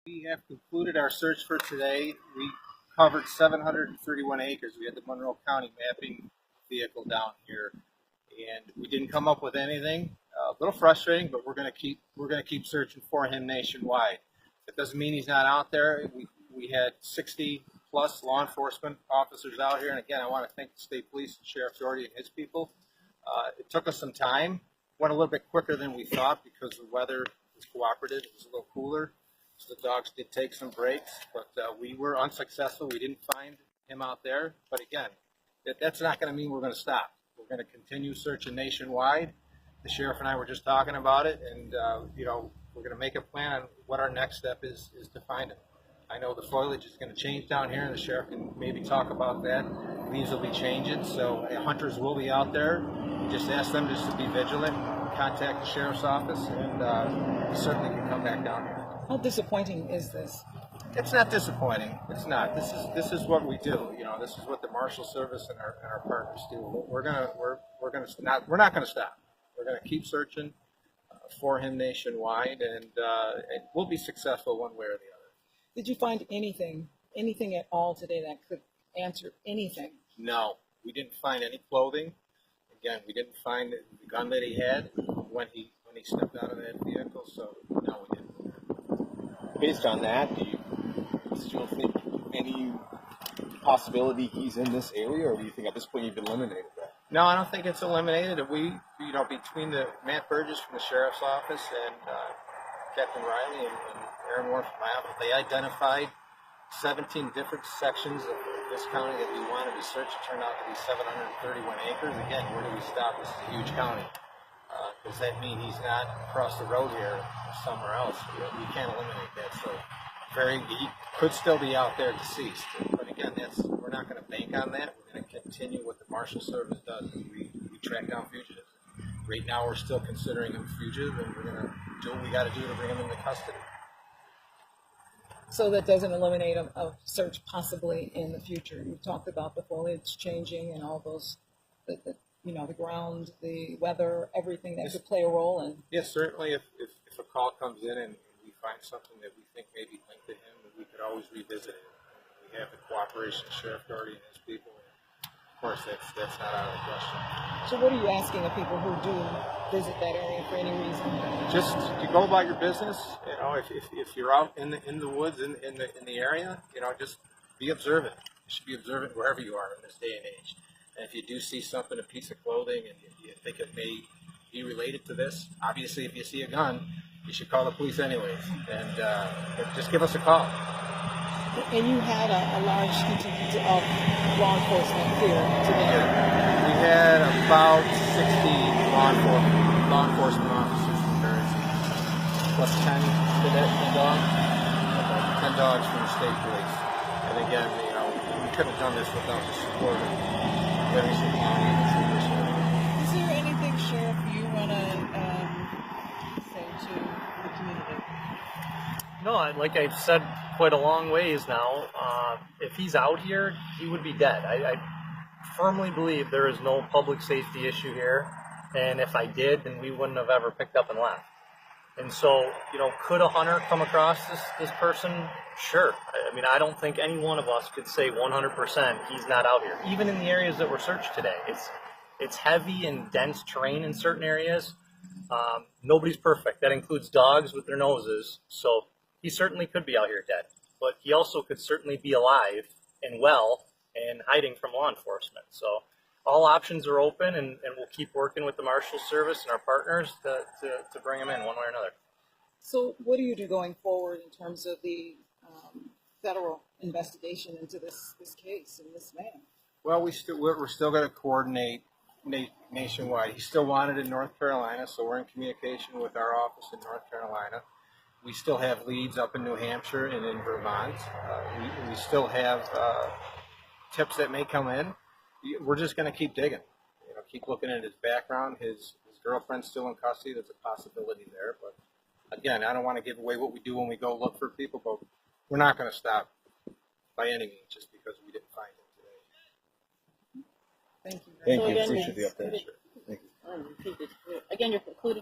We have concluded our search for today. We covered 731 acres. We had the Monroe County mapping vehicle down here, and we didn't come up with anything. A little frustrating, but we're going to keep searching for him nationwide. That doesn't mean he's not out there. We had 60 plus law enforcement officers out here, and again, I want to thank the state police and Sheriff Doherty and his people. It took us some time. Went a little bit quicker than we thought because the weather was cooperative. It was a little cooler. So the dogs did take some breaks, but we were unsuccessful. We didn't find him out there. But again, that's not going to mean we're going to stop. We're going to continue searching nationwide. The sheriff and I were just talking about it, and we're going to make a plan on what our next step is to find him. I know the foliage is going to change down here, and the sheriff can maybe talk about that. Leaves will be changing, so hunters will be out there. Just ask them just to be vigilant, contact the sheriff's office, and certainly can come back down here. How disappointing is this? It's not disappointing. It's not. This is what we do. This is what the Marshal Service and our partners do. We're not gonna stop. We're gonna keep searching for him nationwide, and we'll be successful one way or the other. Did you find anything at all today that could answer anything? No, we didn't find any clothing. Again, we didn't find the gun that he had when he stepped out of that vehicle. So no, we didn't. Based on that, do you still think any possibility he's in this area, or do you think at this point you've eliminated that? No, I don't think it's eliminated. We, between the Matt Burgess from the Sheriff's Office and Captain Riley and Aaron Warren from my office, they identified 17 different sections of this county that we wanted to search. It turned out to be 731 acres. Again, where do we stop? This is a huge county. Does that mean he's not across the road here or somewhere else? We can't eliminate that. So he could still be out there deceased. But again, we're not going to bank on that. We're going to continue what the Marshal Service does. We track down fugitives. Right now, we're still considering him a fugitive, and we're going to do what we got to do to bring him into custody. So that doesn't eliminate a search possibly in the future. You talked about the foliage changing and all those, the ground, the weather, everything that could play a role in. Yes, certainly. If a call comes in and we find something that we think may be linked to him, we could always revisit it. We have the cooperation of Sheriff Doherty and his people. Of course, that's not out of the question. So what are you asking of people who do visit that area for any reason? Just to go about your business. If you're out in the woods in the area, just be observant. You should be observant wherever you are in this day and age. And if you do see something, a piece of clothing, and you think it may be related to this, obviously, if you see a gun, you should call the police anyways, and just give us a call. And you had a large contingent of law enforcement here today. We had about 60 law enforcement officers from various, plus 10 dogs, 10 dogs from the state police. And again, we couldn't have done this without the support of Livingston County and the City Sheriff. Is there anything, Sheriff, you want to say to the community? No, like I've said quite a long ways now, if he's out here, he would be dead. I firmly believe there is no public safety issue here, and if I did, then we wouldn't have ever picked up and left. And so, could a hunter come across this person? Sure. I mean, I don't think any one of us could say 100% he's not out here. Even in the areas that were searched today, it's heavy and dense terrain in certain areas. Nobody's perfect. That includes dogs with their noses. So he certainly could be out here dead, but he also could certainly be alive and well and hiding from law enforcement. So all options are open, and we'll keep working with the Marshal Service and our partners to bring him in one way or another. So what do you do going forward in terms of the federal investigation into this case and this man? Well, we're still going to coordinate nationwide. He's still wanted in North Carolina, so we're in communication with our office in North Carolina. We still have leads up in New Hampshire and in Vermont. We still have tips that may come in. We're just going to keep digging. Keep looking at his background. His girlfriend's still in custody. There's a possibility there, but again, I don't want to give away what we do when we go look for people, but we're not going to stop by any means just because we didn't find him today. Thank you. Thank So you. again, Appreciate the update. Thank you. Again, you're concluded.